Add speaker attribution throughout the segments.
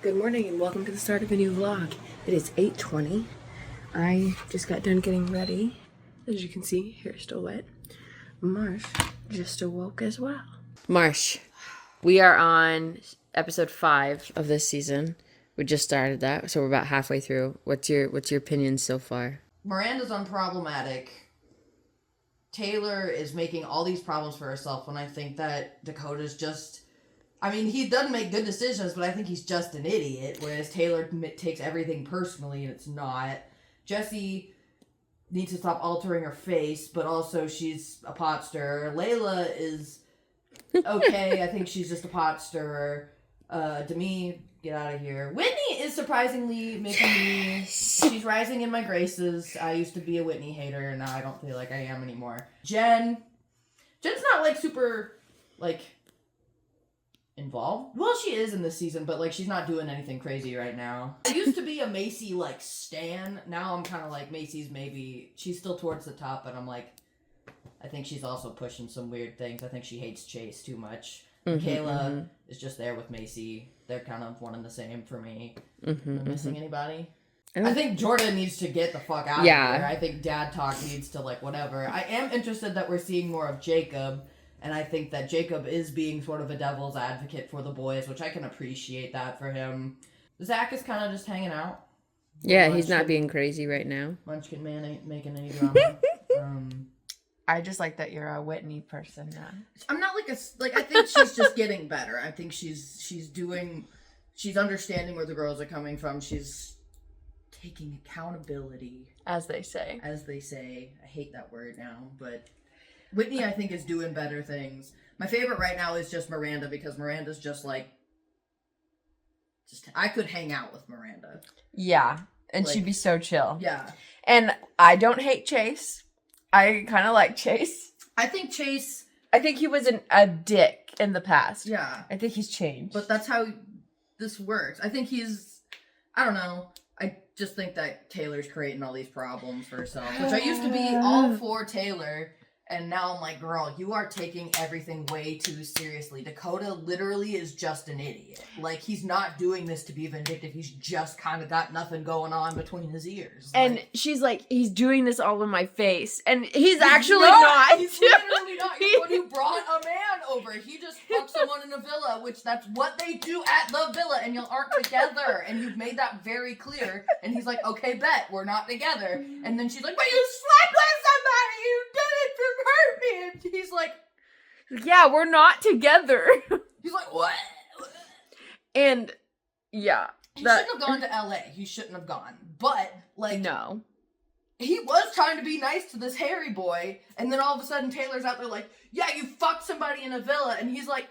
Speaker 1: Good morning and welcome to the start of a new vlog. It is 8:20. I just got done getting ready. As you can see, hair's still wet. Marsh just awoke as well. Marsh, we are on episode 5 of this season. We just started that, so we're about halfway through. What's your opinion so far?
Speaker 2: Miranda's unproblematic. Taylor is making all these problems for herself when I think that Dakota's just... I mean, he doesn't make good decisions, but I think he's just an idiot, whereas Taylor takes everything personally, and it's not. Jessie needs to stop altering her face, but also she's a pot stirrer. Layla is okay. I think she's just a pot stirrer. Demi, get out of here. Whitney is surprisingly making me... She's rising in my graces. I used to be a Whitney hater, and now I don't feel like I am anymore. Jen's not, super, involved. Well, she is in this season, but, she's not doing anything crazy right now. I used to be a Macy, stan. Now I'm kind of like, Macy's maybe... She's still towards the top, but I'm like... I think she's also pushing some weird things. I think she hates Chase too much. Kayla is just there with Macy. They're kind of one and the same for me. Am I missing anybody? I think Jordan needs to get the fuck out of here. I think dad talk needs to, whatever. I am interested that we're seeing more of Jacob. And I think that Jacob is being sort of a devil's advocate for the boys, which I can appreciate that for him. Zach is kind of just hanging out.
Speaker 1: Yeah, he's not being crazy right now.
Speaker 2: Munchkin man ain't making any drama.
Speaker 3: I just like that you're a Whitney person now.
Speaker 2: I'm not I think she's just getting better. I think she's understanding where the girls are coming from. She's taking accountability.
Speaker 3: As they say.
Speaker 2: I hate that word now, but... Whitney, I think, is doing better things. My favorite right now is just Miranda, because Miranda's just I could hang out with Miranda.
Speaker 3: Yeah, and she'd be so chill.
Speaker 2: Yeah.
Speaker 3: And I don't hate Chase. I kind of like Chase.
Speaker 2: I think
Speaker 3: he was a dick in the past.
Speaker 2: Yeah.
Speaker 3: I think he's changed.
Speaker 2: But that's how this works. I think I don't know. I just think that Taylor's creating all these problems for herself, which I used to be all for Taylor. And now I'm like, girl, you are taking everything way too seriously. Dakota literally is just an idiot. He's not doing this to be vindictive. He's just kind of got nothing going on between his ears.
Speaker 3: And she's like, he's doing this all in my face. And he's actually not.
Speaker 2: He's literally not. He's the one who brought a man over. He just fucked someone in a villa, which that's what they do at the villa. And y'all aren't together. And you've made that very clear. And he's like, okay, bet, we're not together. And then she's like, but you slept with somebody. You did it to hurt me. And he's like,
Speaker 3: yeah, we're not together.
Speaker 2: He's like, what?
Speaker 3: And yeah.
Speaker 2: He shouldn't have gone to LA. He shouldn't have gone. But,
Speaker 3: no.
Speaker 2: He was trying to be nice to this hairy boy, and then all of a sudden Taylor's out there like, yeah, you fucked somebody in a villa, and he's like,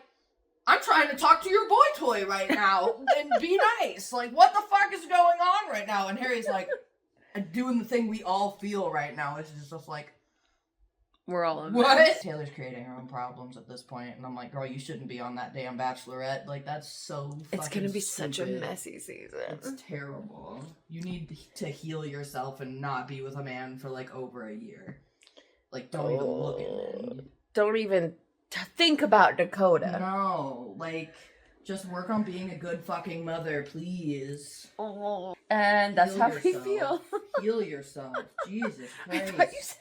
Speaker 2: I'm trying to talk to your boy toy right now and be nice. What the fuck is going on right now? And Harry's like, doing the thing we all feel right now. It's just like,
Speaker 3: we're all in
Speaker 2: what?
Speaker 3: this.
Speaker 2: Taylor's creating her own problems at this point, and I'm like, girl, you shouldn't be on that damn Bachelorette. That's so fucking
Speaker 3: It's gonna be
Speaker 2: stupid.
Speaker 3: such a messy season.
Speaker 2: It's terrible. You need to heal yourself and not be with a man for over a year. Don't even look at him.
Speaker 3: Don't even think about Dakota.
Speaker 2: No, just work on being a good fucking mother, please.
Speaker 3: Oh, and that's how we feel.
Speaker 2: Heal yourself. Jesus Christ.
Speaker 3: I thought you said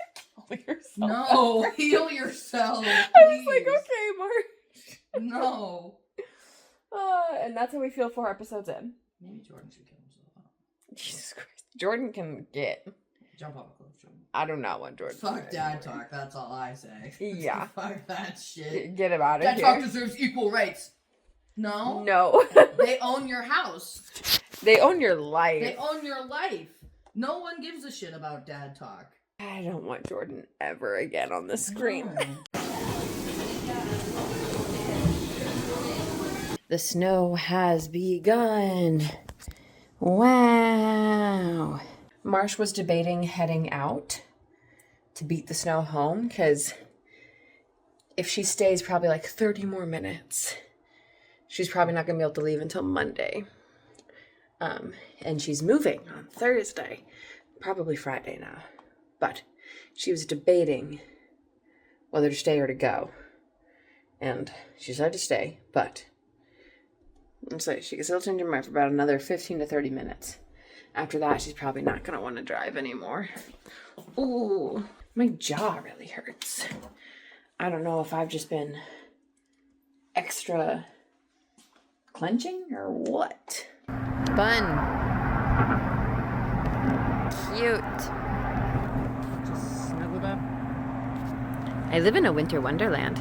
Speaker 3: kill yourself.
Speaker 2: No, heal yourself. Please.
Speaker 3: I was like, okay, Mark.
Speaker 2: No.
Speaker 3: And that's how we feel 4 episodes in.
Speaker 2: Maybe Jordan should kill himself out.
Speaker 3: Jesus Christ. Jordan can get.
Speaker 2: Jump off a cliff, Jordan.
Speaker 3: I do not want Jordan.
Speaker 2: Fuck dad talk, that's all I say.
Speaker 3: Yeah.
Speaker 2: Fuck that shit.
Speaker 3: Get him out of
Speaker 2: Dad
Speaker 3: here.
Speaker 2: talk deserves equal rights. No?
Speaker 3: No.
Speaker 2: They own your house.
Speaker 3: They own your life.
Speaker 2: They own your life. No one gives a shit about dad talk.
Speaker 3: I don't want Jordan ever again on the screen.
Speaker 2: No.
Speaker 1: The snow has begun. Wow.
Speaker 3: Marsh was debating heading out to beat the snow home, because if she stays probably 30 more minutes, she's probably not going to be able to leave until Monday. And she's moving on Thursday, probably Friday now. But she was debating whether to stay or to go. And she decided to stay, but So she can still change her mind for about another 15 to 30 minutes. After that, she's probably not going to want to drive anymore. Ooh, my jaw really hurts. I don't know if I've just been extra clenching or what.
Speaker 4: Fun. Cute.
Speaker 2: Just snuggled up.
Speaker 4: I live in a winter wonderland.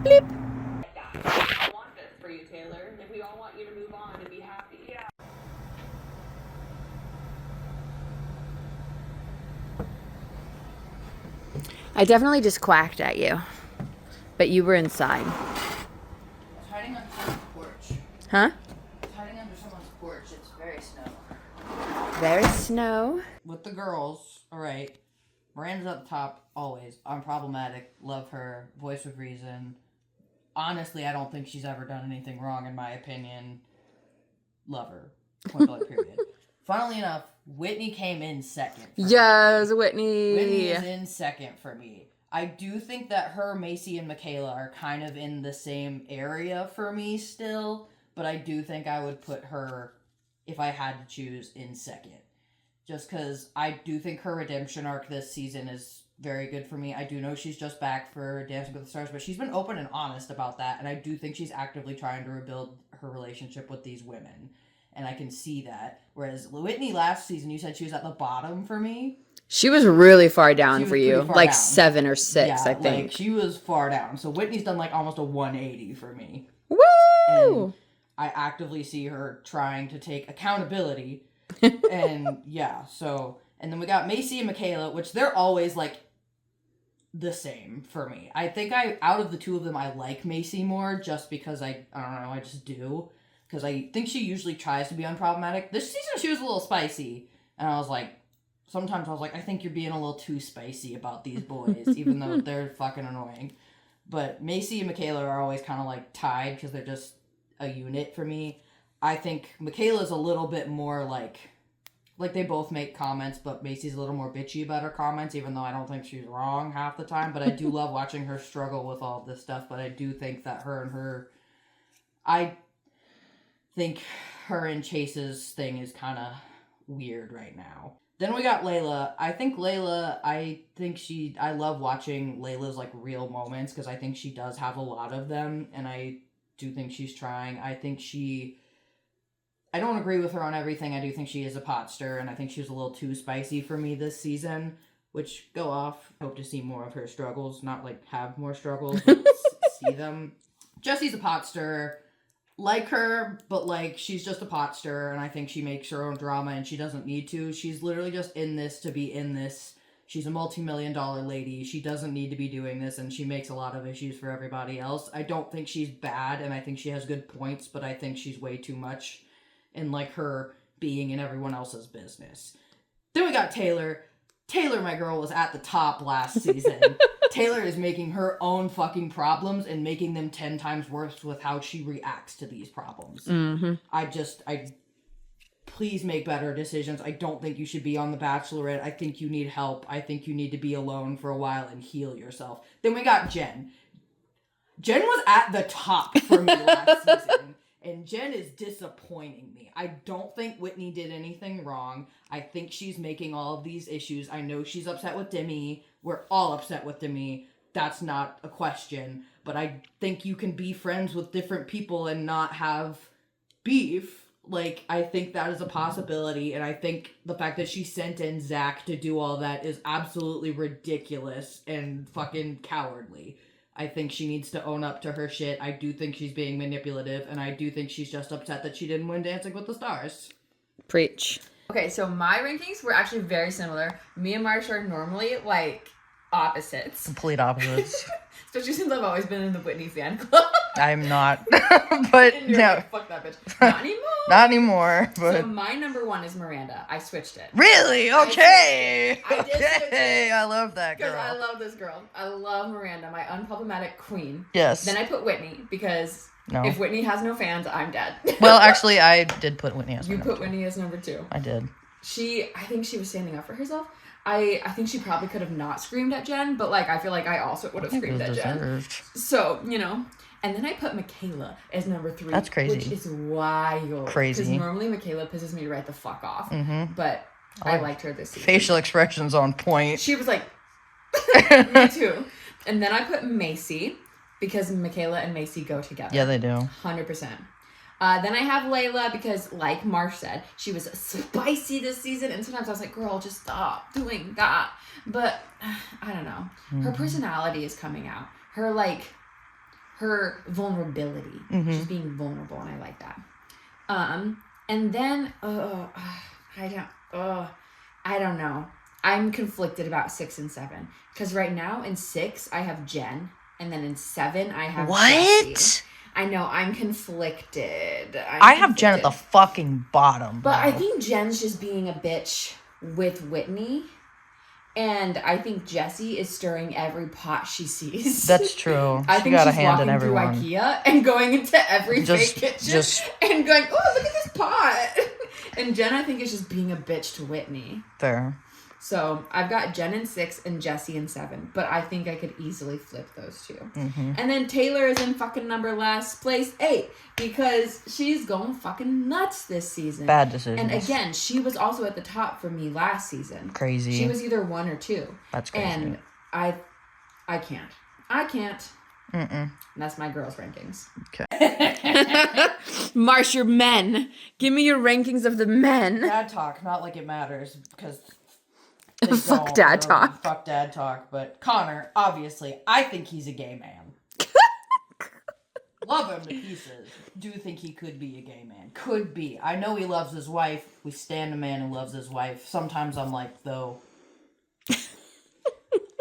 Speaker 4: Bleep.
Speaker 3: I want this for you, Taylor. If we all want you to move on and be happy. Yeah.
Speaker 4: I definitely just quacked at you, but you were inside.
Speaker 2: I was hiding under someone's porch.
Speaker 4: Huh?
Speaker 2: I was hiding under someone's porch. It's very snow.
Speaker 4: Very snow.
Speaker 2: With the girls, alright. Miranda's at the top, always. Unproblematic. Love her. Voice of reason. Honestly, I don't think she's ever done anything wrong, in my opinion. Love her. Point blank, period. Funnily enough, Whitney came in second.
Speaker 4: Yes, Whitney.
Speaker 2: Whitney is in second for me. I do think that her, Macy, and Michaela are kind of in the same area for me still, but I do think I would put her, if I had to choose, in second. Just because I do think her redemption arc this season is very good for me. I do know she's just back for Dancing with the Stars, but she's been open and honest about that, and I do think she's actively trying to rebuild her relationship with these women. And I can see that. Whereas Whitney last season, you said she was at the bottom for me.
Speaker 4: She was really far down
Speaker 2: She was
Speaker 4: for you.
Speaker 2: pretty far
Speaker 4: Like
Speaker 2: down.
Speaker 4: 7 or 6,
Speaker 2: Yeah,
Speaker 4: I think.
Speaker 2: like, she was far down. So Whitney's done like almost a 180 for me.
Speaker 4: Woo!
Speaker 2: And I actively see her trying to take accountability. And yeah, so... And then we got Macy and Michaela, which they're always like the same for me. I think out of the two of them, I like Macy more just because I don't know, I just do. Because I think she usually tries to be unproblematic. This season, she was a little spicy. And I was like, sometimes I was like, I think you're being a little too spicy about these boys, even though they're fucking annoying. But Macy and Michaela are always kind of like tied because they're just a unit for me. I think Michaela's a little bit more like they both make comments, but Macy's a little more bitchy about her comments, even though I don't think she's wrong half the time. But I do love watching her struggle with all this stuff. But I do think that I think her and Chase's thing is kind of weird right now. Then we got Layla. I love watching Layla's like real moments because I think she does have a lot of them, and I do think she's trying. I don't agree with her on everything. I do think she is a pot stir, and I think she was a little too spicy for me this season, which go off. Hope to see more of her struggles, not like have more struggles, but see them. Jessie's a pot stir. Like her, but like she's just a pot stirrer, and I think she makes her own drama and she doesn't need to. She's literally just in this to be in this. She's a multi-million-dollar lady. She doesn't need to be doing this, and she makes a lot of issues for everybody else. I don't think she's bad, and I think she has good points, but I think she's way too much in like her being in everyone else's business. Then we got Taylor. Taylor, my girl, was at the top last season. Taylor is making her own fucking problems and making them 10 times worse with how she reacts to these problems.
Speaker 4: Mm-hmm.
Speaker 2: Please make better decisions. I don't think you should be on The Bachelorette. I think you need help. I think you need to be alone for a while and heal yourself. Then we got Jen. Jen was at the top for me last season. And Jen is disappointing me. I don't think Whitney did anything wrong. I think she's making all of these issues. I know she's upset with Demi. We're all upset with Demi. That's not a question. But I think you can be friends with different people and not have beef. Like, I think that is a possibility. And I think the fact that she sent in Zach to do all that is absolutely ridiculous and fucking cowardly. I think she needs to own up to her shit. I do think she's being manipulative, and I do think she's just upset that she didn't win Dancing with the Stars.
Speaker 4: Preach.
Speaker 3: Okay, so my rankings were actually very similar. Me and Marsh are normally like opposites.
Speaker 2: Complete opposites.
Speaker 3: Especially since I've always been in the Whitney fan club.
Speaker 2: I'm not, but
Speaker 3: And you're
Speaker 2: no.
Speaker 3: like, fuck that bitch. Not anymore.
Speaker 2: Not anymore, but...
Speaker 3: So my number one is Miranda. I switched it.
Speaker 2: Really? Okay!
Speaker 3: I did switch it.
Speaker 2: I love that
Speaker 3: Because
Speaker 2: girl.
Speaker 3: I love this girl. I love Miranda, my unproblematic queen.
Speaker 2: Yes.
Speaker 3: Then I put Whitney because
Speaker 2: No.
Speaker 3: if Whitney has no fans, I'm dead.
Speaker 2: Well, actually, I did put Whitney as
Speaker 3: You
Speaker 2: number
Speaker 3: put Whitney as number 2.
Speaker 2: I did.
Speaker 3: I think she was standing up for herself. I think she probably could have not screamed at Jen, but like I feel like I also would have screamed at Jen. So, you know. And then I put Michaela as number 3.
Speaker 5: That's crazy.
Speaker 3: Which is wild.
Speaker 5: Crazy.
Speaker 3: Because normally Michaela pisses me right the fuck off. Mm-hmm. But I liked her this season.
Speaker 5: Facial expressions on point.
Speaker 3: She was like, me too. And then I put Macy because Michaela and Macy go together.
Speaker 5: Yeah, they do.
Speaker 3: 100%. Then I have Layla because, like Marsh said, she was spicy this season. And sometimes I was like, girl, just stop doing that. But I don't know. Her personality is coming out. Her vulnerability. She's being vulnerable, and I like that. And then I don't know. I'm conflicted about 6 and 7 because right now in 6 I have Jen, and then in 7 I have Jessie. I know, I'm conflicted.
Speaker 5: I have Jen at the fucking bottom.
Speaker 3: But I think Jen's just being a bitch with Whitney. And I think Jessie is stirring every pot she sees.
Speaker 5: That's true.
Speaker 3: I think
Speaker 5: got
Speaker 3: she's
Speaker 5: a hand in
Speaker 3: walking through
Speaker 5: everyone.
Speaker 3: IKEA and going into every fake kitchen and going, oh, look at this pot. And Jen, I think, is just being a bitch to Whitney.
Speaker 5: Fair.
Speaker 3: So I've got Jen in 6 and Jessie in 7. But I think I could easily flip those two. Mm-hmm. And then Taylor is in fucking number last place 8. Because she's going fucking nuts this season.
Speaker 5: Bad decisions.
Speaker 3: And again, she was also at the top for me last season.
Speaker 5: Crazy.
Speaker 3: She was either 1 or 2.
Speaker 5: That's crazy.
Speaker 3: And I can't. Mm-mm. That's my girls' rankings.
Speaker 5: Okay.
Speaker 3: Marsh, your men. Give me your rankings of the men.
Speaker 2: Dad talk, not like it matters, because
Speaker 3: Fuck dad talk.
Speaker 2: Fuck dad talk. But Connor, obviously, I think he's a gay man. Love him to pieces. Do think he could be a gay man. Could be. I know he loves his wife. We stand a man who loves his wife. Sometimes I'm like, though.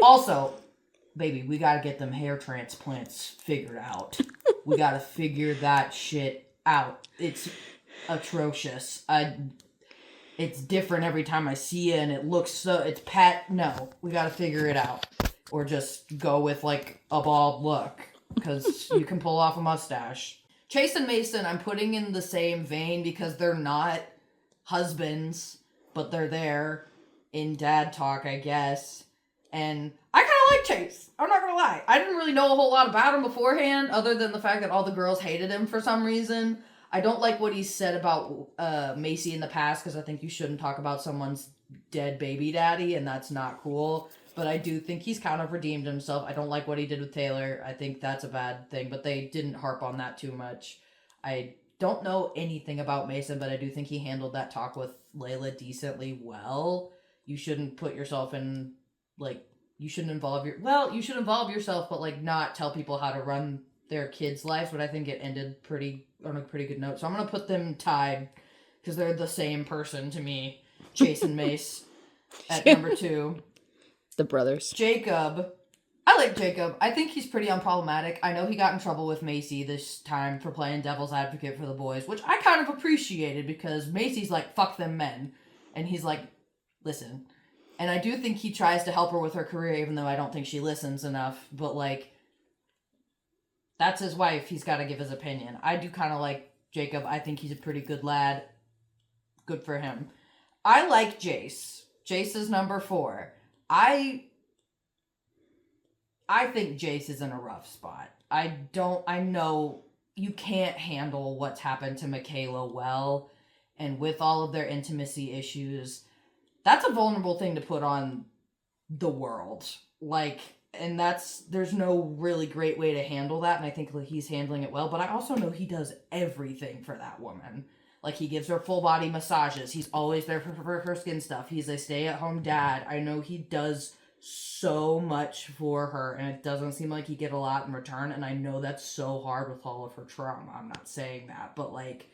Speaker 2: Also, baby, we gotta get them hair transplants figured out. We gotta figure that shit out. It's atrocious. It's different every time I see it, and it looks so... It's no, we gotta figure it out. Or just go with, like, a bald look. Because you can pull off a mustache. Chase and Mason, I'm putting in the same vein because they're not husbands, but they're there in dad talk, I guess. And I kind of like Chase. I'm not going to lie. I didn't really know a whole lot about him beforehand, other than the fact that all the girls hated him for some reason. I don't like what he said about Macy in the past, because I think you shouldn't talk about someone's dead baby daddy, and that's not cool. But I do think he's kind of redeemed himself. I don't like what he did with Taylor. I think that's a bad thing, but they didn't harp on that too much. I don't know anything about Mason, but I do think he handled that talk with Layla decently well. You shouldn't put yourself in, like, you shouldn't involve you should involve yourself, but, like, not tell people how to run their kids' lives. But I think it ended on a pretty good note. So I'm going to put them tied, because they're the same person to me. Chase and Mace at number 2.
Speaker 3: The brothers.
Speaker 2: Jacob. I like Jacob. I think he's pretty unproblematic. I know he got in trouble with Macy this time for playing devil's advocate for the boys, which I kind of appreciated, because Macy's like, fuck them men. And he's like, listen. And I do think he tries to help her with her career, even though I don't think she listens enough. But, like, that's his wife. He's got to give his opinion. I do kind of like Jacob. I think he's a pretty good lad. Good for him. I like Jace. Jace is number 4. I think Jace is in a rough spot. I know you can't handle what's happened to Michaela well, and with all of their intimacy issues, that's a vulnerable thing to put on the world. Like, and there's no really great way to handle that, and I think he's handling it well, but I also know he does everything for that woman. Like, he gives her full body massages. He's always there for her skin stuff. He's a stay-at-home dad. I know he does so much for her, and it doesn't seem like he get a lot in return, and I know that's so hard with all of her trauma. I'm not saying that, but, like,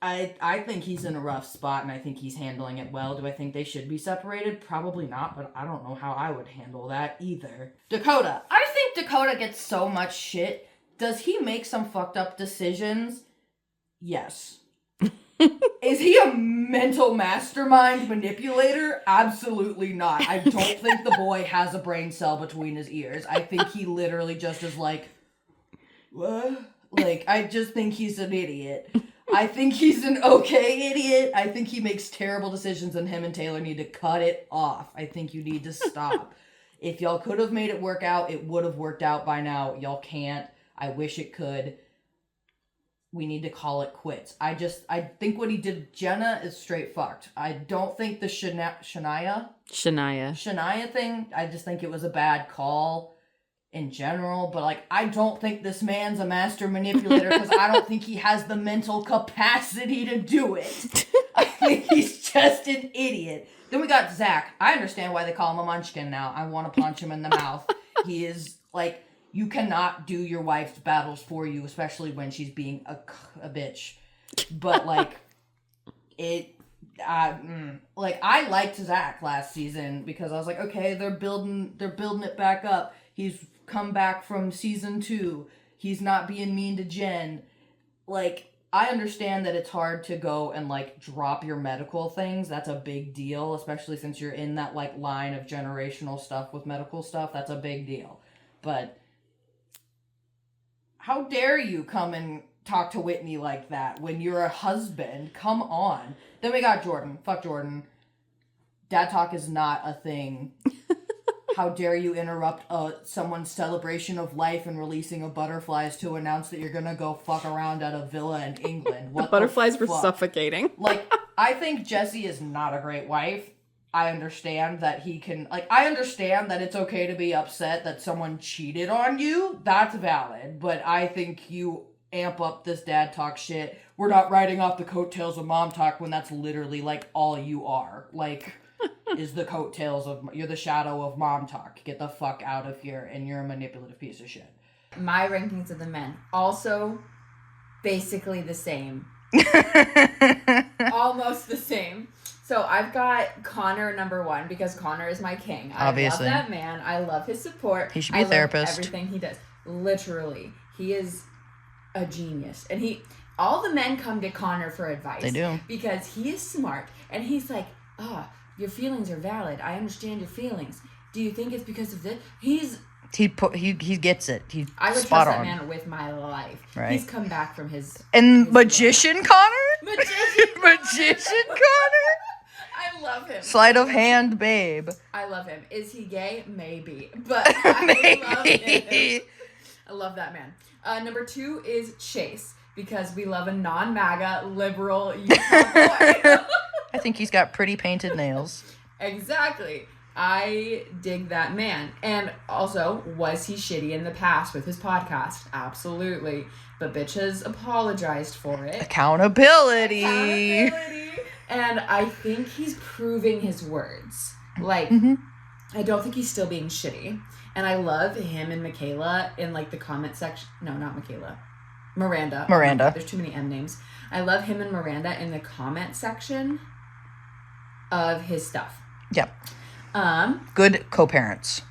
Speaker 2: I think he's in a rough spot, and I think he's handling it well. Do I think they should be separated? Probably not, but I don't know how I would handle that either. Dakota. I think Dakota gets so much shit. Does he make some fucked up decisions? Yes. Is he a mental mastermind manipulator? Absolutely not. I don't think the boy has a brain cell between his ears. I think he literally just is like, what? Like, I just think he's an idiot. I think he's an okay idiot. I think he makes terrible decisions, and him and Taylor need to cut it off. I think you need to stop. If y'all could have made it work out, it would have worked out by now. Y'all can't. I wish it could. We need to call it quits. I think what he did with Jenna is straight fucked. I don't think the Shania thing, I just think it was a bad call in general. But, like, I don't think this man's a master manipulator because I don't think he has the mental capacity to do it. I think he's just an idiot. Then we got Zach. I understand why they call him a munchkin now. I want to punch him in the mouth. He is, like... You cannot do your wife's battles for you, especially when she's being a bitch. But, like, I liked Zach last season because I was like, okay, they're building it back up. He's come back from season 2. He's not being mean to Jen. Like, I understand that it's hard to go and, like, drop your medical things. That's a big deal, especially since you're in that, like, line of generational stuff with medical stuff. That's a big deal. But... how dare you come and talk to Whitney like that when you're a husband? Come on. Then we got Jordan. Fuck Jordan. Dad talk is not a thing. How dare you interrupt someone's celebration of life and releasing of butterflies to announce that you're gonna go fuck around at a villa in England? What
Speaker 1: The butterflies were suffocating.
Speaker 2: Like, I think Jesse is not a great wife. I understand that he can, like, I understand that it's okay to be upset that someone cheated on you. That's valid. But I think you amp up this dad talk shit. We're not riding off the coattails of mom talk when that's literally, like, all you are. Like, is the coattails of, you're the shadow of mom talk. Get the fuck out of here, and you're a manipulative piece of shit.
Speaker 3: My rankings of the men. Also, basically the same. Almost the same. So I've got Connor number 1 because Connor is my king.
Speaker 5: Obviously.
Speaker 3: I love that man. I love his support.
Speaker 5: He should be a therapist.
Speaker 3: Everything he does. Literally. He is a genius. And all the men come to Connor for advice.
Speaker 5: They do.
Speaker 3: Because he is smart. And he's like, your feelings are valid. I understand your feelings. Do you think it's because of this? He
Speaker 5: gets it.
Speaker 3: I would
Speaker 5: spot
Speaker 3: trust
Speaker 5: on.
Speaker 3: that man with my life.
Speaker 5: Right.
Speaker 3: He's come back from his...
Speaker 5: And Magician Connor?
Speaker 3: Magician
Speaker 5: Connor?
Speaker 3: I love him.
Speaker 5: Sleight of hand, babe.
Speaker 3: I love him. Is he gay? Maybe. But I love him. I love that man. Number 2 is Chase, because we love a non-MAGA, liberal Utah boy.
Speaker 5: I think he's got pretty painted nails.
Speaker 3: Exactly. I dig that man. And also, was he shitty in the past with his podcast? Absolutely. But bitch has apologized for it.
Speaker 5: Accountability.
Speaker 3: And I think he's proving his words. Like, I don't think he's still being shitty. And I love him and Michaela in, like, the comment section. No, not Michaela. Miranda. There's too many M names. I love him and Miranda in the comment section of his stuff.
Speaker 5: Yep. Good co-parents.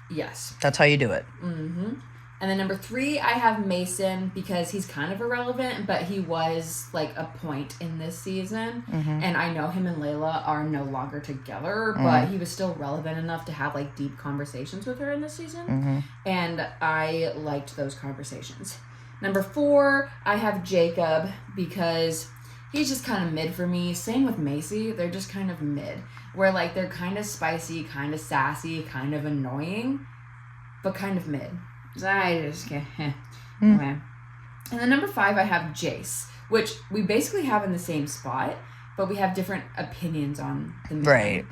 Speaker 3: Yes.
Speaker 5: That's how you do it.
Speaker 3: Mm-hmm. And then number 3, I have Mason, because he's kind of irrelevant, but he was, like, a point in this season. Mm-hmm. And I know him and Layla are no longer together, but he was still relevant enough to have, like, deep conversations with her in this season. Mm-hmm. And I liked those conversations. Number 4, I have Jacob, because he's just kind of mid for me. Same with Macy. They're just kind of mid. Where, like, they're kind of spicy, kind of sassy, kind of annoying, but kind of mid. I just can't. Okay. And then number 5, I have Jace, which we basically have in the same spot, but we have different opinions on the movie.
Speaker 5: Right.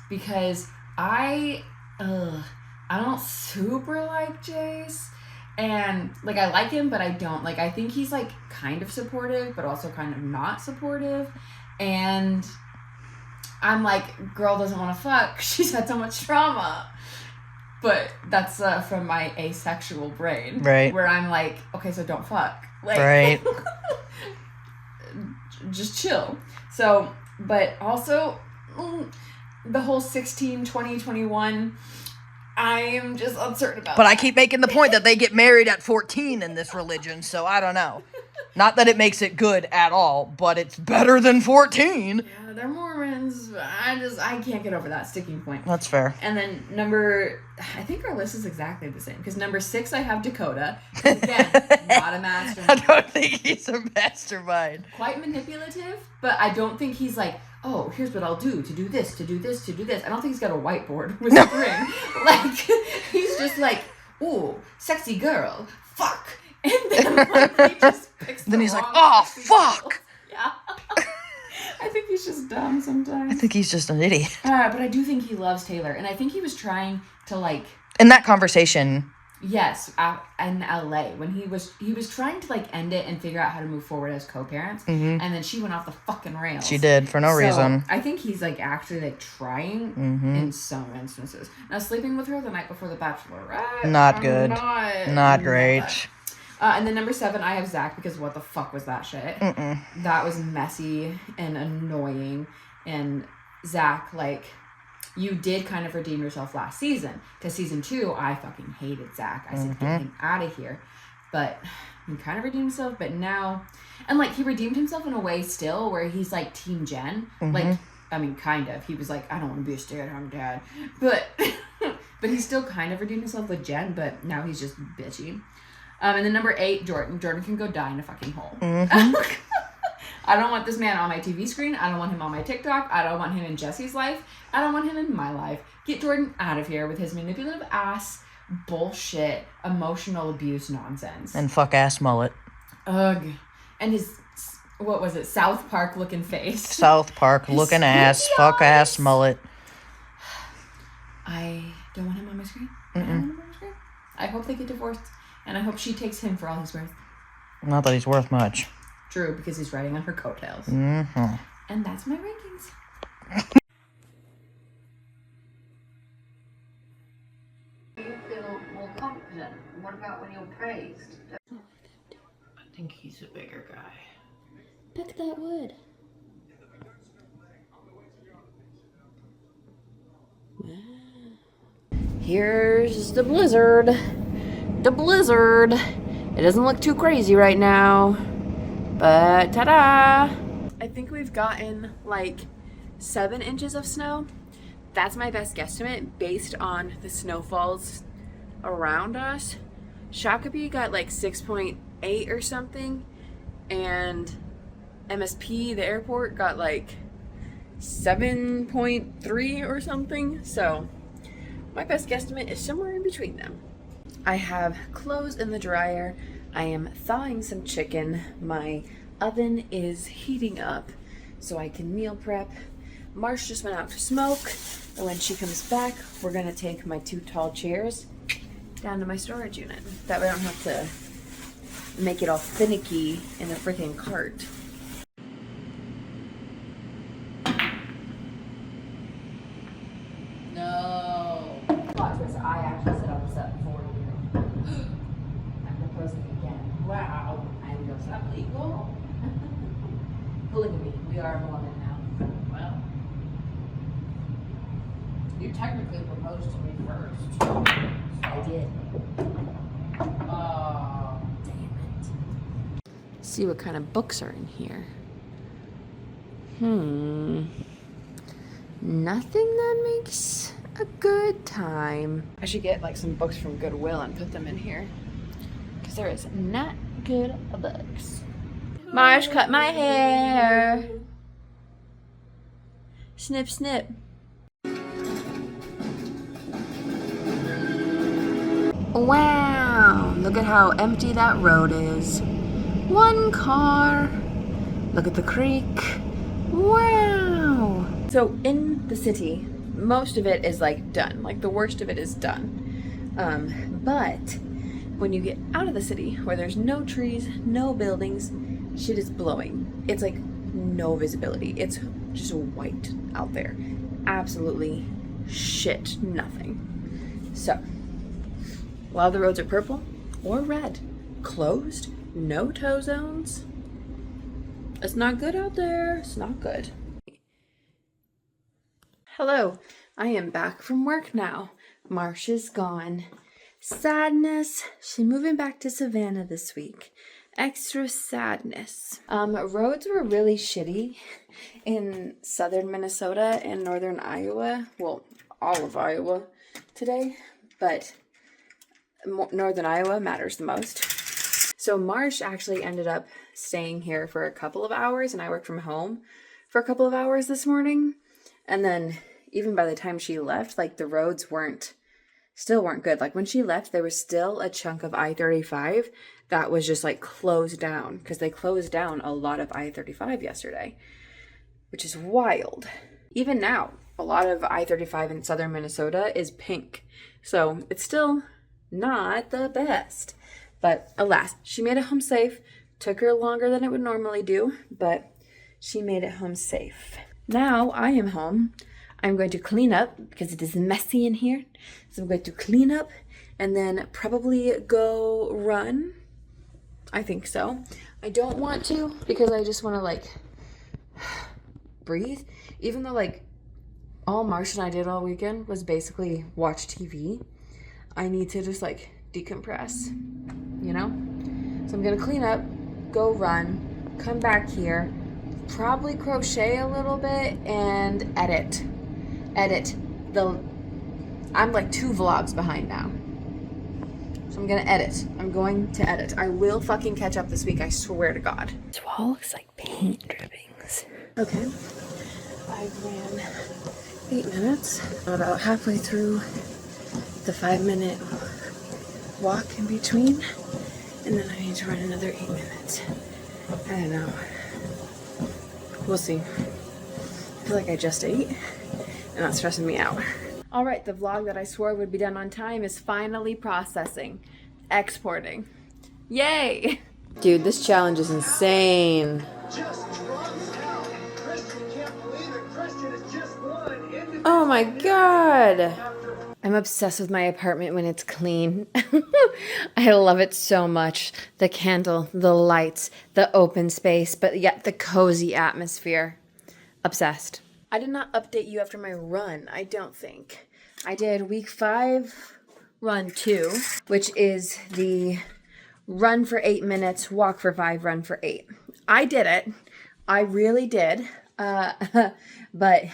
Speaker 3: Because I don't super like Jace. And, like, I like him, but I don't. Like, I think he's, like, kind of supportive, but also kind of not supportive. And I'm like, girl doesn't want to fuck. She's had so much trauma. But that's from my asexual brain.
Speaker 5: Right.
Speaker 3: Where I'm like, okay, so don't fuck. Like,
Speaker 5: right.
Speaker 3: Just chill. So, but also, the whole 16, 20, 21... I am just uncertain about
Speaker 5: But
Speaker 3: that.
Speaker 5: I keep making the point that they get married at 14 in this religion, so I don't know. Not that it makes it good at all, but it's better than 14.
Speaker 3: Yeah, they're Mormons. I can't get over that sticking point.
Speaker 5: That's fair.
Speaker 3: And then I think our list is exactly the same. Because number 6, I have Dakota. Again, not a mastermind.
Speaker 5: I don't think he's a mastermind.
Speaker 3: Quite manipulative, but I don't think he's like, oh, here's what I'll do to do this, to do this, to do this. I don't think he's got a whiteboard with a string. Like, he's just like, ooh, sexy girl, fuck. And then like, he just picks
Speaker 5: Then
Speaker 3: the
Speaker 5: he's like,
Speaker 3: wrong
Speaker 5: oh,
Speaker 3: sexy
Speaker 5: fuck.
Speaker 3: girl. Yeah. I think he's just dumb sometimes.
Speaker 5: I think he's just an idiot.
Speaker 3: But I do think he loves Taylor. And I think he was trying to like...
Speaker 5: In that conversation...
Speaker 3: Yes, in LA, when he was trying to like end it and figure out how to move forward as co-parents, and then she went off the fucking rails.
Speaker 5: She did, for no reason.
Speaker 3: I think he's like actually like trying in some instances. Now sleeping with her the night before the Bachelorette,
Speaker 5: Not good. Not great.
Speaker 3: And then number 7, I have Zach, because what the fuck was that shit? That was messy and annoying. And Zach, like, you did kind of redeem yourself last season. Because season 2, I fucking hated Zach. I said, get him out of here. But he kind of redeemed himself. But now, and like, he redeemed himself in a way still where he's like Team Jen. Like, I mean, kind of. He was like, I don't want to be a stay-at-home dad. But he still kind of redeemed himself with Jen. But now he's just bitchy. And then number 8, Jordan. Jordan can go die in a fucking hole. I don't want this man on my TV screen. I don't want him on my TikTok. I don't want him in Jesse's life. I don't want him in my life. Get Jordan out of here with his manipulative ass bullshit, emotional abuse nonsense.
Speaker 5: And fuck ass mullet.
Speaker 3: Ugh. And his, what was it, South Park looking face.
Speaker 5: South Park looking ass, fuck ass mullet.
Speaker 3: I don't want him on my screen. I don't want him on my screen. I hope they get divorced. And I hope she takes him for all he's worth.
Speaker 5: Not that he's worth much.
Speaker 3: True, because he's riding on her coattails. And that's my rankings.
Speaker 6: You feel more confident. What about when you're praised?
Speaker 2: I think he's a bigger guy.
Speaker 4: Pick that wood. Here's the blizzard. The blizzard. It doesn't look too crazy right now, but ta-da!
Speaker 3: I think we've gotten like 7 inches of snow. That's my best guesstimate based on the snowfalls around us. Shakopee got like 6.8 or something, and MSP, the airport, got like 7.3 or something. So my best guesstimate is somewhere in between them. I have clothes in the dryer. I am thawing some chicken. My oven is heating up so I can meal prep. Marsh just went out to smoke, and when she comes back, we're gonna take my 2 tall chairs down to my storage unit. That way I don't have to make it all finicky in the freaking cart.
Speaker 2: No.
Speaker 3: Watch this. I actually set up a set for you. I'm proposing again. Wow. And is that legal? Polygamy. We are Mormon now.
Speaker 2: Well, you technically proposed to me first.
Speaker 3: I did.
Speaker 4: Damn it. See what kind of books are in here. Nothing that makes a good time.
Speaker 3: I should get like some books from Goodwill and put them in here. Because there is
Speaker 4: Not good books. Marsh, cut my hair. Snip, snip. Wow, look at how empty that road is. 1 car. Look at the creek. Wow.
Speaker 3: So in the city, most of it is like done. Like the worst of it is done. But when you get out of the city where there's no trees, no buildings, shit is blowing. It's like no visibility. It's just white out there. Absolutely shit, nothing. So, while the roads are purple or red, closed, no tow zones, it's not good out there. It's not good. Hello, I am back from work now. Marsh is gone. Sadness. She's moving back to Savannah this week. extra sadness. Roads were really shitty in southern Minnesota and northern Iowa. Well, all of Iowa today, but northern Iowa matters the most. So Marsh actually ended up staying here for a couple of hours, and I worked from home for a couple of hours this morning. And then even by the time she left, like the roads still weren't good. Like when she left, there was still a chunk of I-35 that was just like closed down, because they closed down a lot of I-35 yesterday, which is wild. Even now, a lot of I-35 in southern Minnesota is pink. So it's still not the best. But alas, she made it home safe. Took her longer than it would normally do, but she made it home safe. Now I am home. I'm going to clean up because it is messy in here. So I'm going to clean up and then probably go run. I think so. I don't want to because I just want to like breathe. Even though like all Marsh and I did all weekend was basically watch TV. I need to just like decompress, you know? So I'm gonna clean up, go run, come back here, probably crochet a little bit and edit I'm like 2 vlogs behind now. So I'm gonna edit. I'm going to edit. I will fucking catch up this week, I swear to God. This wall looks like paint drippings. Okay, I ran 8 minutes. I'm about halfway through the 5-minute walk in between, and then I need to run another 8 minutes. I don't know. We'll see. I feel like I just ate, and that's stressing me out. All right, the vlog that I swore would be done on time is finally processing, exporting. Yay! Dude, this challenge is insane. Oh my God. I'm obsessed with my apartment when it's clean. I love it so much. The candle, the lights, the open space, but yet the cozy atmosphere. Obsessed. I did not update you after my run, I don't think. I did week 5, run 2, which is the run for 8 minutes, walk for 5, run for 8. I did it. I really did. But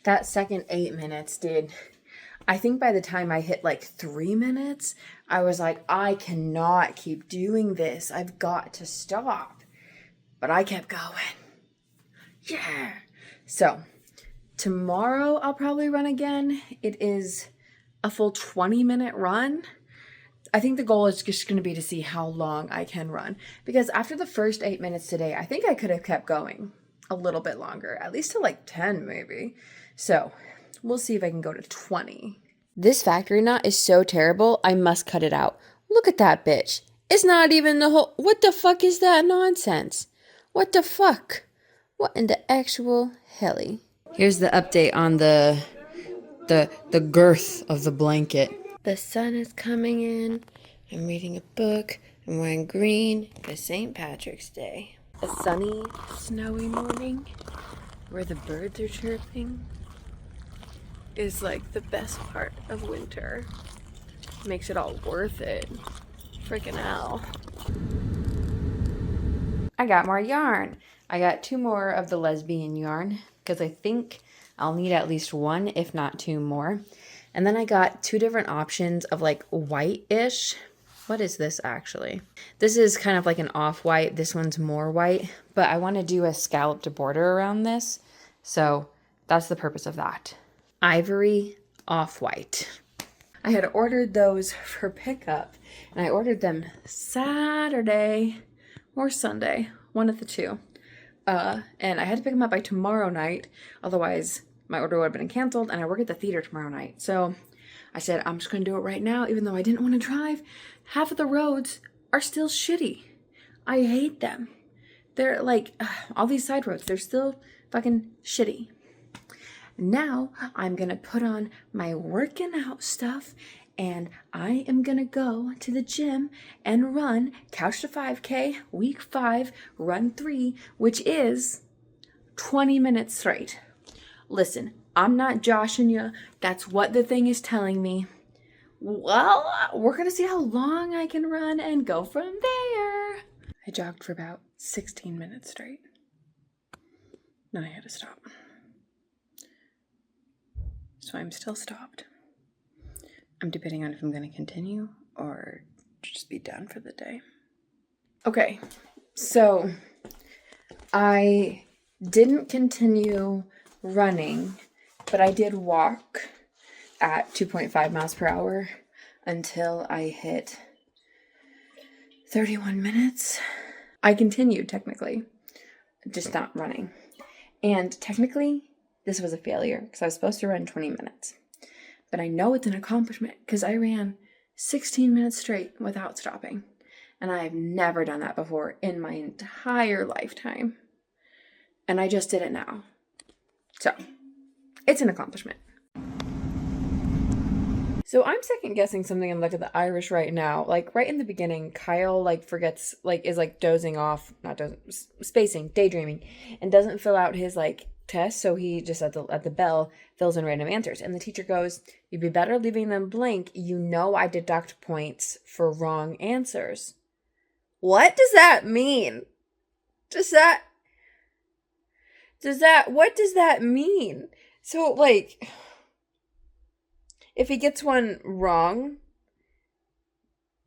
Speaker 3: that second 8 minutes, dude, I think by the time I hit like 3 minutes, I was like, I cannot keep doing this. I've got to stop. But I kept going. Yeah. So tomorrow I'll probably run again. It is a full 20-minute run. I think the goal is just going to be to see how long I can run. Because after the first 8 minutes today, I think I could have kept going a little bit longer. At least to like 10 maybe. So we'll see if I can go to 20. This factory knot is so terrible, I must cut it out. Look at that bitch. It's not even the whole... What the fuck is that nonsense? What the fuck? What in the actual helly? Here's the update on the girth of the blanket. The sun is coming in. I'm reading a book. I'm wearing green for St. Patrick's Day. A sunny, snowy morning where the birds are chirping is like the best part of winter. Makes it all worth it. Freaking hell. I got more yarn. I got 2 more of the lesbian yarn because I think I'll need at least 1, if not 2 more. And then I got 2 different options of like white-ish. What is this actually? This is kind of like an off-white. This one's more white, but I want to do a scalloped border around this. So that's the purpose of that. Ivory off-white. I had ordered those for pickup, and I ordered them Saturday or Sunday, one of the two. And I had to pick them up by tomorrow night, otherwise my order would have been canceled, and I work at the theater tomorrow night. So I said, I'm just going to do it right now, even though I didn't want to drive. Half of the roads are still shitty. I hate them. They're like, all these side roads, they're still fucking shitty. Now I'm gonna put on my working out stuff and I am gonna go to the gym and run Couch to 5K week 5, run 3, which is 20 minutes straight. Listen, I'm not joshing you. That's what the thing is telling me. Well, we're gonna see how long I can run and go from there.
Speaker 1: I jogged for about 16 minutes straight. Then I had to stop. So I'm still stopped. I'm debating on if I'm going to continue or just be done for the day. Okay, so I didn't continue running, but I did walk at 2.5 miles per hour until I hit 31 minutes. I continued technically, just not running. And technically, this was a failure because I was supposed to run 20 minutes. But I know it's an accomplishment because I ran 16 minutes straight without stopping. And I've never done that before in my entire lifetime. And I just did it now. So, it's an accomplishment. So I'm second guessing something and look at the Irish right now. Like right in the beginning, Kyle forgets, is dozing off, not dozing, spacing, daydreaming, and doesn't fill out his test. So he just at the bell fills in random answers. And the teacher goes, "You'd be better leaving them blank. You know I deduct points for wrong answers." What does that mean? What does that mean? So if he gets one wrong,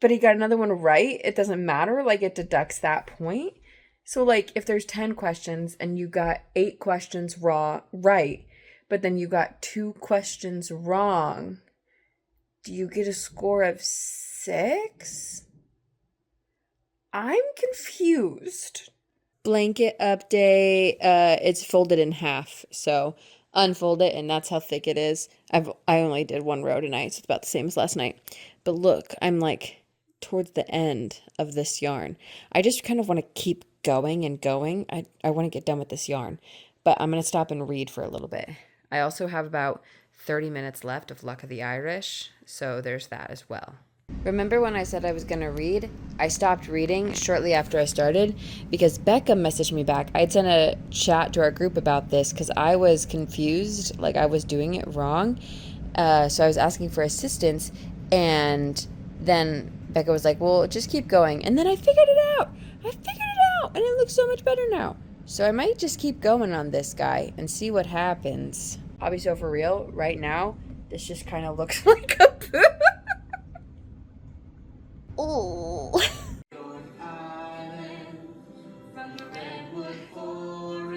Speaker 1: but he got another one right, it doesn't matter. It deducts that point. So, if there's 10 questions and you got 8 questions right, but then you got 2 questions wrong, do you get a score of 6? I'm confused. Blanket update. It's folded in half, so unfold it, and that's how thick it is. I only did 1 row tonight, so it's about the same as last night. But look, I'm towards the end of this yarn. I just kind of want to keep going and going. I want to get done with this yarn, but I'm going to stop and read for a little bit. I also have about 30 minutes left of Luck of the Irish, so there's that as well. Remember when I said I was going to read? I stopped reading shortly after I started because Becca messaged me back. I'd sent a chat to our group about this because I was confused, I was doing it wrong. So I was asking for assistance, and then Becca was like, well, just keep going. And then I figured it out. And it looks so much better now. So I might just keep going on this guy and see what happens. Hobby, so for real, right now, this just kind of looks like a poo. Oh.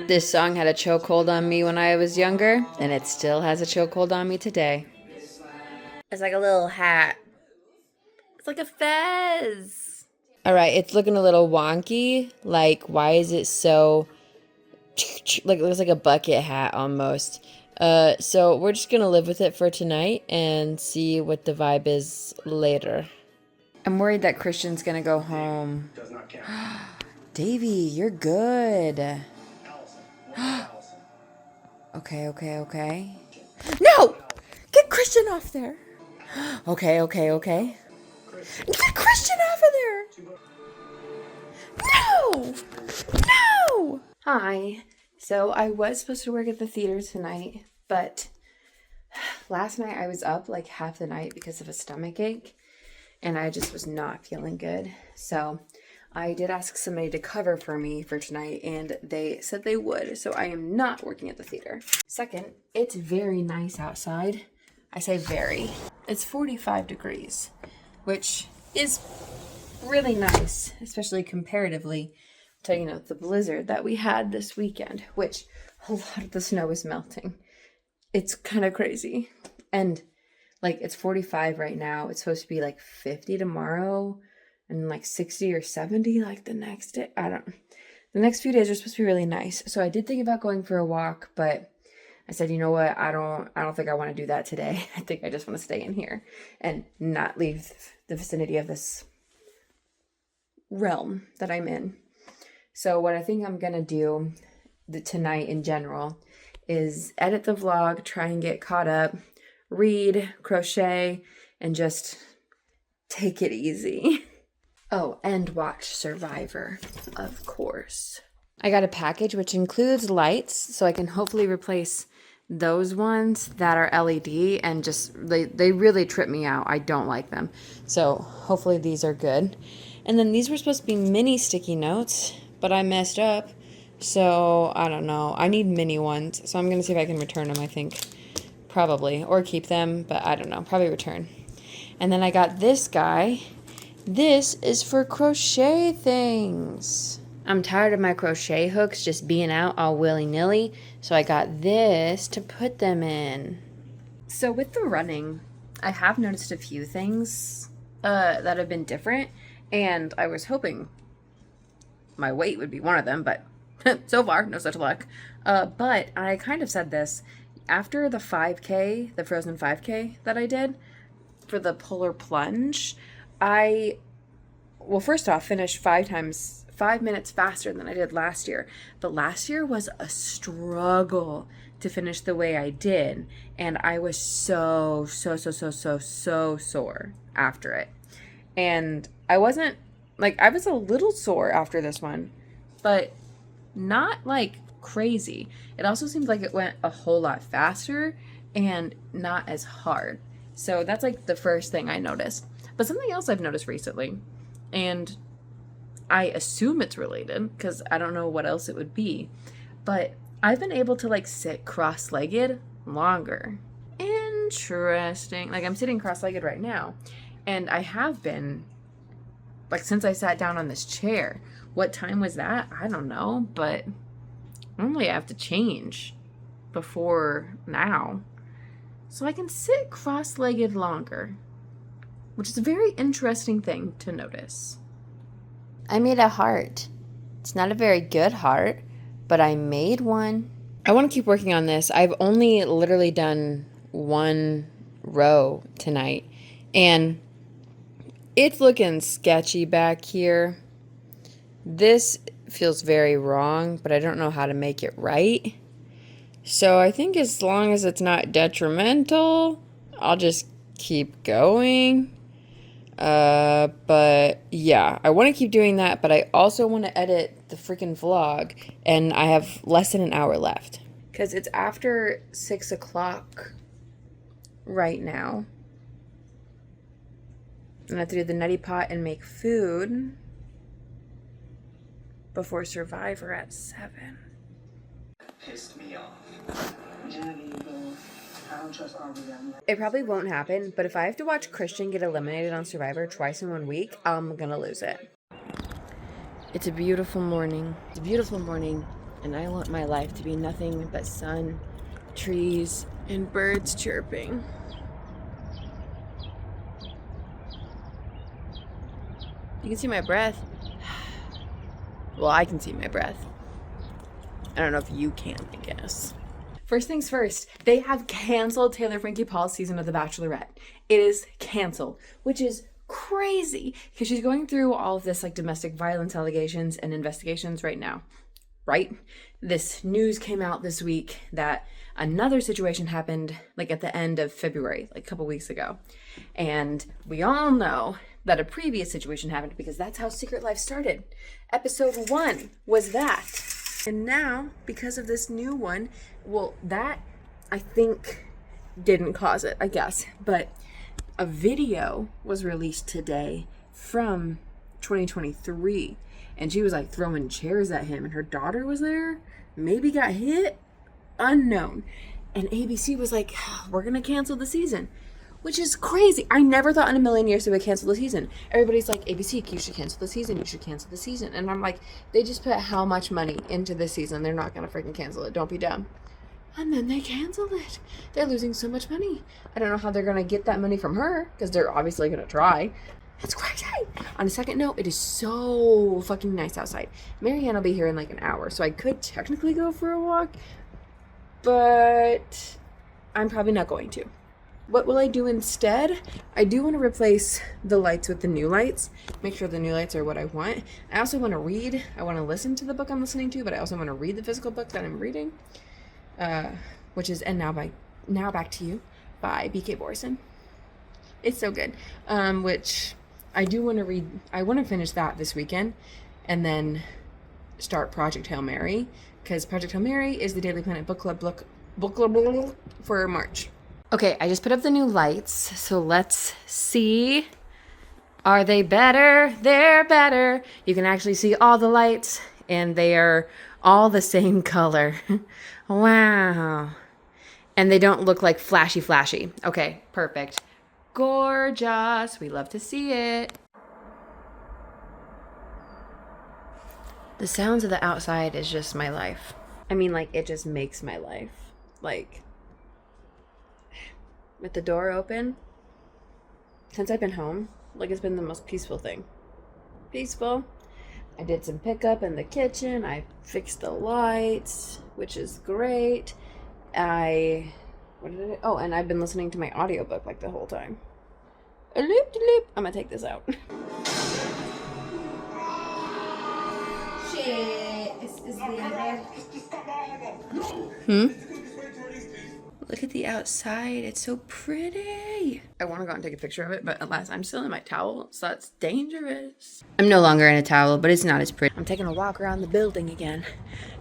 Speaker 1: This song had a chokehold on me when I was younger, and it still has a chokehold on me today. It's like a little hat. It's like a fez. All right, it's looking a little wonky. Why is it so... it looks like a bucket hat almost. So we're just going to live with it for tonight and see what the vibe is later. I'm worried that Christian's gonna go home. Davey, you're good. Okay. No! Get Christian off there. Okay. Get Christian off of there! No! Hi. So I was supposed to work at the theater tonight, but last night I was up half the night because of a stomach ache. And I just was not feeling good. So I did ask somebody to cover for me for tonight, and they said they would. So I am not working at the theater. Second, it's very nice outside. I say very. It's 45 degrees, which is really nice, especially comparatively to, the blizzard that we had this weekend, which a lot of the snow is melting. It's kind of crazy. And it's 45 right now. It's supposed to be 50 tomorrow and 60 or 70 the next day. The next few days are supposed to be really nice. So I did think about going for a walk, but I said, you know what? I don't think I want to do that today. I think I just want to stay in here and not leave the vicinity of this realm that I'm in. So what I think I'm going to do tonight in general is edit the vlog, try and get caught up, read, crochet, and just take it easy. Oh, and watch Survivor, of course. I got a package which includes lights, so I can hopefully replace
Speaker 3: those ones that are LED and just, they really trip me out. I don't like them. So hopefully these are good. And then these were supposed to be mini sticky notes, but I messed up. So I don't know. I need mini ones. So I'm going to see if I can return them, I think. Probably. Or keep them, but I don't know. Probably return. And then I got this guy. This is for crochet things. I'm tired of my crochet hooks just being out all willy-nilly. So I got this to put them in. So with the running, I have noticed a few things that have been different. And I was hoping my weight would be one of them, but so far, no such luck. But I kind of said this. After the 5K, the frozen 5K that I did for the polar plunge, first off, finished 5 minutes faster than I did last year. But last year was a struggle to finish the way I did. And I was so sore after it. And I wasn't, I was a little sore after this one, but not crazy. It also seemed like it went a whole lot faster and not as hard. So that's the first thing I noticed. But something else I've noticed recently, and I assume it's related because I don't know what else it would be, but I've been able to sit cross-legged longer. Interesting. I'm sitting cross-legged right now, and I have been since I sat down on this chair. What time was that? I don't know, but normally I have to change before now. So I can sit cross-legged longer, which is a very interesting thing to notice.
Speaker 4: I made a heart. It's not a very good heart, but I made one.
Speaker 3: I want to keep working on this. I've only literally done one row tonight, and it's looking sketchy back here. This feels very wrong, but I don't know how to make it right. So I think as long as it's not detrimental, I'll just keep going. But yeah, I want to keep doing that, but I also want to edit the freaking vlog, and I have less than an hour left. Because it's after 6 o'clock right now. And I have to do the neti pot and make food before Survivor at 7.
Speaker 7: Pissed me off.
Speaker 3: It probably won't happen, but if I have to watch Christian get eliminated on Survivor twice in 1 week, I'm gonna lose it. It's a beautiful morning. It's a beautiful morning, and I want my life to be nothing but sun, trees, and birds chirping. You can see my breath. Well, I can see my breath. I don't know if you can, I guess. First things first, they have canceled Taylor Frankie Paul's season of The Bachelorette. It is canceled, which is crazy because she's going through all of this domestic violence allegations and investigations right now, right? This news came out this week that another situation happened at the end of February, a couple weeks ago. And we all know that a previous situation happened because that's how Secret Life started. Episode 1 was that. And now, because of this new one, that I think didn't cause it, I guess. But a video was released today from 2023. And she was throwing chairs at him. And her daughter was there. Maybe got hit. Unknown. And ABC was like, we're going to cancel the season. Which is crazy. I never thought in a million years they would cancel the season. Everybody's like, ABC, you should cancel the season. You should cancel the season. And I'm like, they just put how much money into this season. They're not going to freaking cancel it. Don't be dumb. And then they canceled it. They're losing so much money. I don't know how they're going to get that money from her. Because they're obviously going to try. It's crazy. On a second note, it is so fucking nice outside. Marianne will be here in an hour. So I could technically go for a walk. But I'm probably not going to. What will I do instead? I do want to replace the lights with the new lights. Make sure the new lights are what I want. I also want to read. I want to listen to the book I'm listening to, but I also want to read the physical book that I'm reading. Which is Now Back to You by B.K. Borison. It's so good. Which I do want to read. I want to finish that this weekend and then start Project Hail Mary. Because Project Hail Mary is the Daily Planet Book Club book for March. Okay, I just put up the new lights, so let's see. Are they better? They're better. You can actually see all the lights, and they are all the same color. Wow. And they don't look like flashy. Okay, perfect. Gorgeous. We love to see it. The sounds of the outside is just my life. I mean, like, it just makes my life. Like, with the door open, since I've been home, like, it's been the most peaceful thing. Peaceful. I did some pickup in the kitchen. I fixed the lights, which is great. And I've been listening to my audiobook like the whole time. A loop de loop. I'm gonna take this out.
Speaker 2: Shit. Is Leandra?
Speaker 3: Look at the outside. It's so pretty. I want to go out and take a picture of it, but alas, I'm still in my towel, so that's dangerous. I'm no longer in a towel, but it's not as pretty. I'm taking a walk around the building again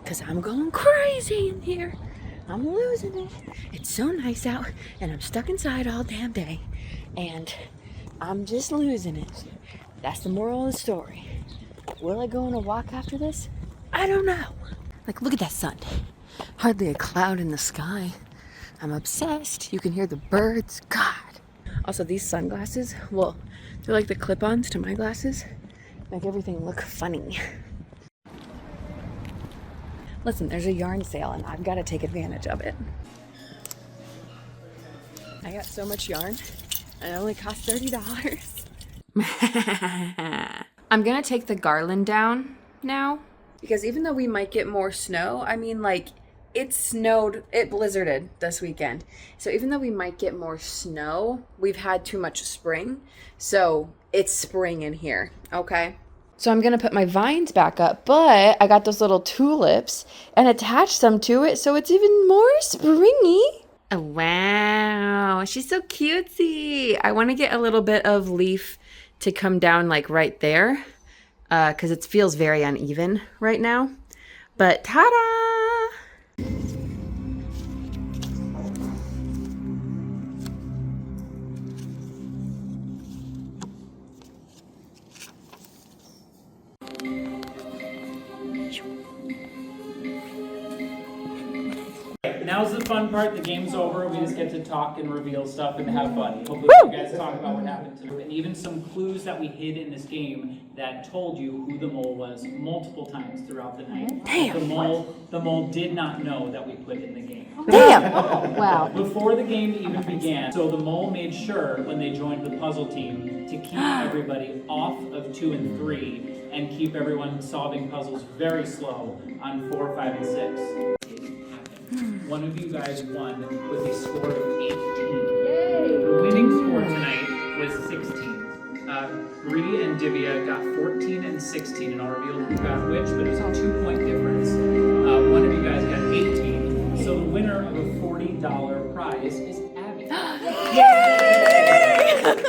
Speaker 3: because I'm going crazy in here. I'm losing it. It's so nice out, and I'm stuck inside all damn day, and I'm just losing it. That's the moral of the story. Will I go on a walk after this? I don't know. Like, look at that sun. Hardly a cloud in the sky. I'm obsessed. You can hear the birds. God. Also, these sunglasses, well, they're like the clip-ons to my glasses. Make everything look funny. Listen, there's a yarn sale, and I've got to take advantage of it. I got so much yarn, and it only cost $30. I'm going to take the garland down now, because even though we might get more snow, I mean, like, it blizzarded this weekend. So even though we might get more snow, we've had too much spring. So it's spring in here, okay? So I'm gonna put my vines back up, but I got those little tulips and attached some to it, so it's even more springy. Oh, wow, she's so cutesy. I wanna get a little bit of leaf to come down like right there, because it feels very uneven right now. But ta-da!
Speaker 8: Now's the fun part. The game's over. We just get to talk and reveal stuff and have fun. Hopefully you guys talk about what happened to you. And even some clues that we hid in this game that told you who the mole was multiple times throughout the night.
Speaker 3: Damn.
Speaker 8: The mole did not know that we put in the game.
Speaker 3: Damn! Wow.
Speaker 8: Before the game even began, so the mole made sure when they joined the puzzle team to keep everybody off of 2 and 3 and keep everyone solving puzzles very slow on 4, 5, and 6. One of you guys won with a score of 18. Yay! The winning score tonight was 16. Bree and Divya got 14 and 16, and I'll reveal who got which, but it was a 2-point difference. One of you guys got 18. So the winner of a $40 prize is Abbie.
Speaker 3: Yay!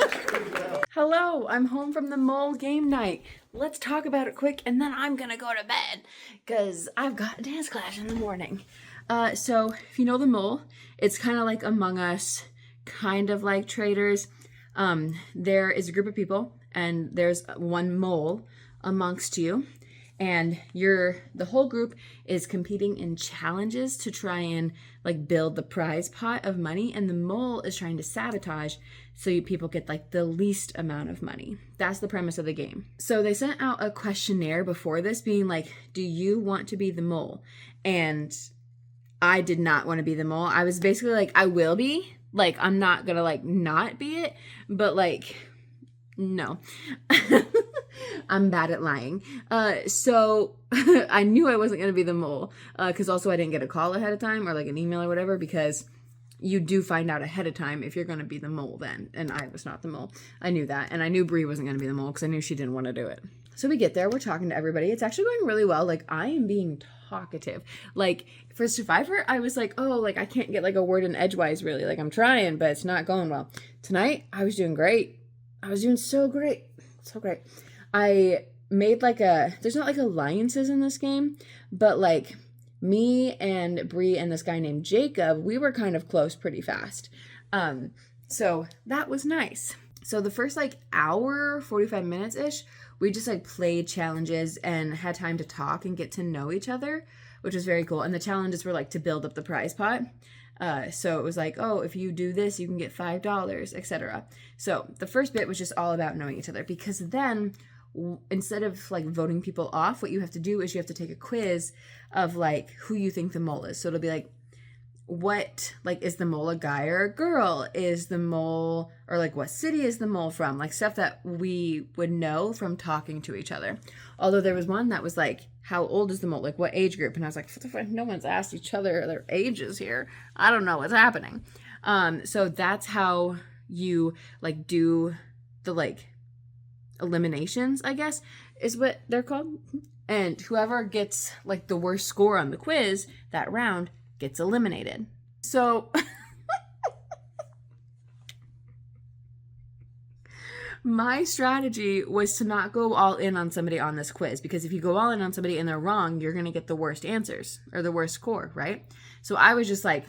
Speaker 3: Hello, I'm home from the mole game night. Let's talk about it quick, and then I'm gonna go to bed, because I've got a dance class in the morning. So if you know the mole, it's kind of like Among Us, kind of like Traders. There is a group of people, and there's one mole amongst you, and the whole group is competing in challenges to try and like build the prize pot of money, and the mole is trying to sabotage so people get like the least amount of money. That's the premise of the game. So they sent out a questionnaire before this being like, do you want to be the mole? And I did not want to be the mole. I was basically like, I will be. Like, I'm not gonna like not be it, but like, no. I'm bad at lying. So I knew I wasn't gonna be the mole, because also I didn't get a call ahead of time or like an email or whatever, because you do find out ahead of time if you're gonna be the mole then. And I was not the mole. I knew that. And I knew Bree wasn't gonna be the mole because I knew she didn't want to do it. So we get there, we're talking to everybody. It's actually going really well. Like, I am being talkative. Like, for Survivor, I was like, oh, like, I can't get like a word in edgewise really. Like, I'm trying, but it's not going well. Tonight, I was doing great. I was doing so great. So great. I made like there's not like alliances in this game, but like, me and Bree and this guy named Jacob, we were kind of close pretty fast. So that was nice. So the first like hour, 45 minutes ish, we just like played challenges and had time to talk and get to know each other, which was very cool. And the challenges were like to build up the prize pot. So it was like, oh, if you do this, you can get $5, etc. So the first bit was just all about knowing each other, because then instead of like voting people off, what you have to do is you have to take a quiz of like who you think the mole is. So it'll be like, what, like, is the mole a guy or a girl? Is the mole, or like what city is the mole from? Like stuff that we would know from talking to each other. Although there was one that was like, how old is the mole? Like what age group? And I was like, what the fuck? No one's asked each other their ages here. I don't know what's happening. So that's how you like do the like eliminations, I guess, is what they're called. And whoever gets like the worst score on the quiz that round gets eliminated. So my strategy was to not go all in on somebody on this quiz, because if you go all in on somebody and they're wrong, you're going to get the worst answers or the worst score, right? So I was just like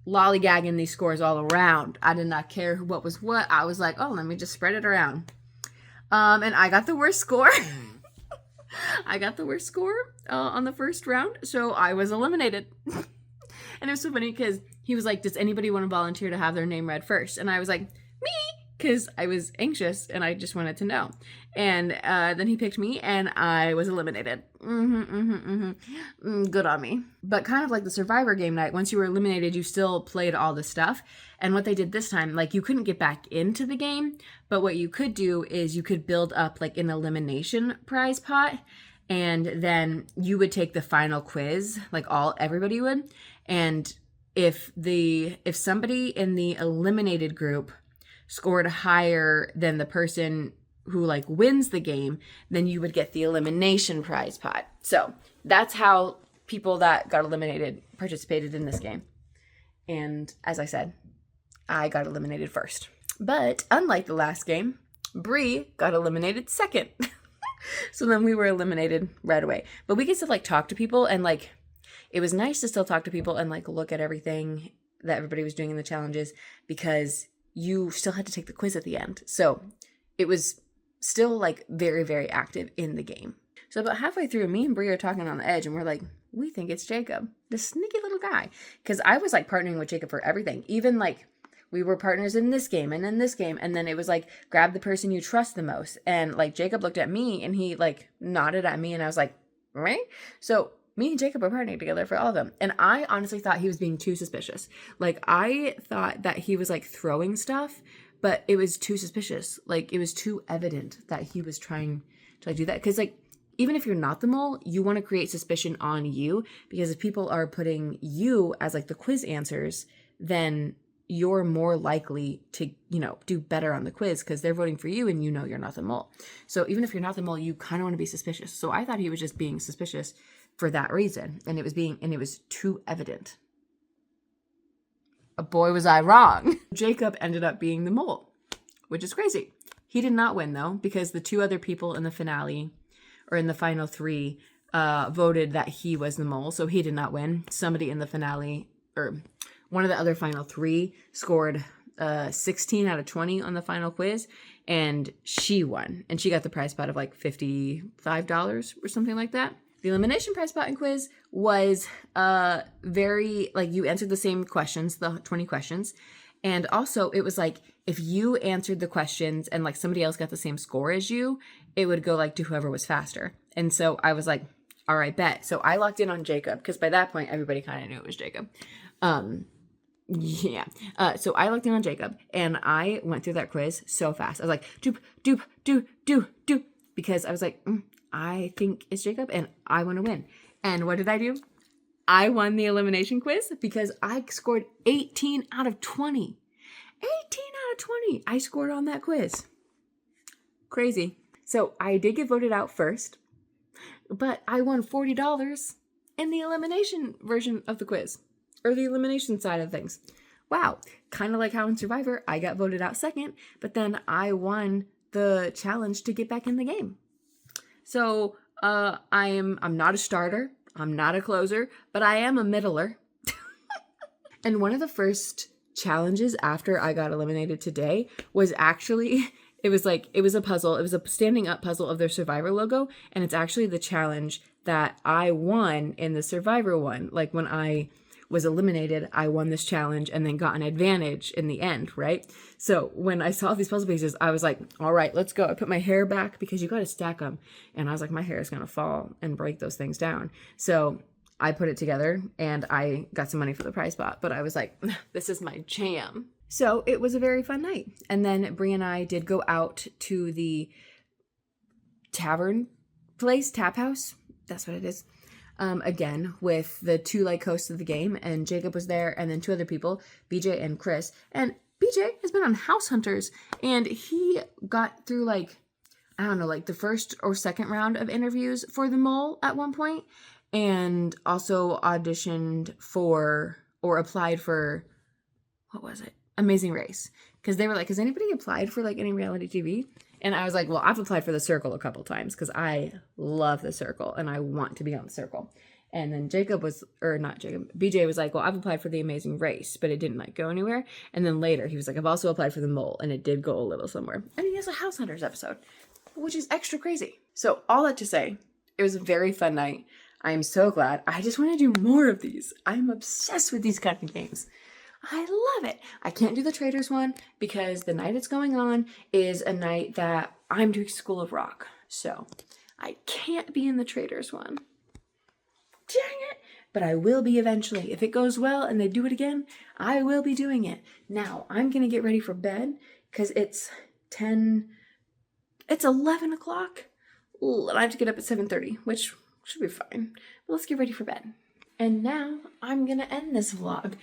Speaker 3: lollygagging these scores all around. I did not care what was what. I was like, oh, let me just spread it around. And I got the worst score. I got the worst score on the first round, so I was eliminated. And it was so funny because he was like, does anybody want to volunteer to have their name read first? And I was like, me, because I was anxious and I just wanted to know. And then he picked me and I was eliminated. Good on me. But kind of like the Survivor game night, once you were eliminated, you still played all the stuff. And what they did this time, like you couldn't get back into the game, but what you could do is you could build up like an elimination prize pot. And then you would take the final quiz, like everybody would. And if somebody in the eliminated group scored higher than the person who like wins the game, then you would get the elimination prize pot. So that's how people that got eliminated participated in this game. And as I said, I got eliminated first. But unlike the last game, Bree got eliminated second. So then we were eliminated right away. But we get to like talk to people, and like it was nice to still talk to people and like look at everything that everybody was doing in the challenges, because you still had to take the quiz at the end. So it was still like very, very active in the game. So about halfway through, me and Bree are talking on the edge and we're like, we think it's Jacob, this sneaky little guy. Because I was like partnering with Jacob for everything. Even like we were partners in this game and in this game. And then it was like, grab the person you trust the most. And like Jacob looked at me and he like nodded at me and I was like, right? So me and Jacob were partnering together for all of them. And I honestly thought he was being too suspicious. Like I thought that he was like throwing stuff, but it was too suspicious. Like it was too evident that he was trying to like do that. Cause like, even if you're not the mole, you want to create suspicion on you, because if people are putting you as like the quiz answers, then you're more likely to, do better on the quiz because they're voting for you and you're not the mole. So even if you're not the mole, you kind of want to be suspicious. So I thought he was just being suspicious for that reason. And it was too evident. Boy, was I wrong. Jacob ended up being the mole, which is crazy. He did not win though, because the two other people in the finale or in the final three voted that he was the mole. So he did not win. Somebody in the finale, or one of the other final three, scored 16 out of 20 on the final quiz, and she won. And she got the prize pot of like $55 or something like that. The elimination prize pot and quiz was very, like, you answered the same questions, the 20 questions. And also it was like, if you answered the questions and like somebody else got the same score as you, it would go like to whoever was faster. And so I was like, all right, bet. So I locked in on Jacob, because by that point, everybody kind of knew it was Jacob. Yeah. So I looked in on Jacob and I went through that quiz so fast. I was like, doop, doop, doop, doop, doop, because I was like, I think it's Jacob and I want to win. And what did I do? I won the elimination quiz because I scored 18 out of 20. 18 out of 20 I scored on that quiz. Crazy. So I did get voted out first, but I won $40 in the elimination version of the quiz. Or the elimination side of things. Wow. Kind of like how in Survivor, I got voted out second, but then I won the challenge to get back in the game. So I'm not a starter. I'm not a closer, but I am a middler. And one of the first challenges after I got eliminated today was actually, it was a puzzle. It was a standing up puzzle of their Survivor logo. And it's actually the challenge that I won in the Survivor one. Like when I was eliminated, I won this challenge and then got an advantage in the end, right? So when I saw these puzzle pieces, I was like, all right, let's go. I put my hair back because you got to stack them. And I was like, my hair is going to fall and break those things down. So I put it together and I got some money for the prize pot, but I was like, this is my jam. So it was a very fun night. And then Brie and I did go out to the tavern place, tap house. That's what it is. Again, with the two like hosts of the game, and Jacob was there, and then two other people, BJ and Chris. And BJ has been on House Hunters, and he got through like, I don't know, like the first or second round of interviews for the mole at one point, and also auditioned for or applied for, what was it? Amazing Race. Because they were like, has anybody applied for like any reality TV? And I was like, well, I've applied for The Circle a couple times because I love The Circle and I want to be on The Circle. And then BJ was like, well, I've applied for The Amazing Race, but it didn't like go anywhere. And then later he was like, I've also applied for The Mole, and it did go a little somewhere. And he has a House Hunters episode, which is extra crazy. So all that to say, it was a very fun night. I am so glad. I just want to do more of these. I'm obsessed with these kind of games. I love it. I can't do the Traders one because the night it's going on is a night that I'm doing School of Rock. So I can't be in the Traders one. Dang it. But I will be eventually. If it goes well and they do it again, I will be doing it. Now, I'm going to get ready for bed because it's 11 o'clock. And I have to get up at 7:30, which should be fine. But let's get ready for bed. And now I'm going to end this vlog.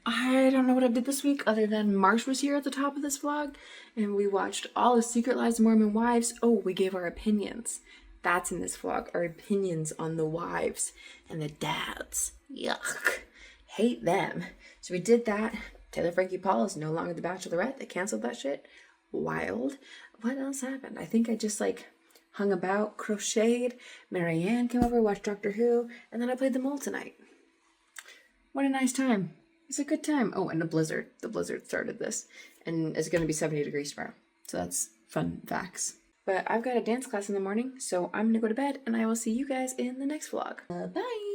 Speaker 3: I don't know what I did this week other than Marsh was here at the top of this vlog and we watched all the Secret Lives of Mormon Wives. Oh, we gave our opinions. That's in this vlog. Our opinions on the wives and the dads. Yuck. Hate them. So we did that. Taylor Frankie Paul is no longer the Bachelorette. They canceled that shit. Wild. What else happened? I think I just like hung about, crocheted. Marianne came over, watched Doctor Who, and then I played the mole tonight. What a nice time. It's a good time. Oh, and a blizzard. The blizzard started this. And it's going to be 70 degrees tomorrow. So that's fun facts. But I've got a dance class in the morning, so I'm going to go to bed, and I will see you guys in the next vlog. Bye!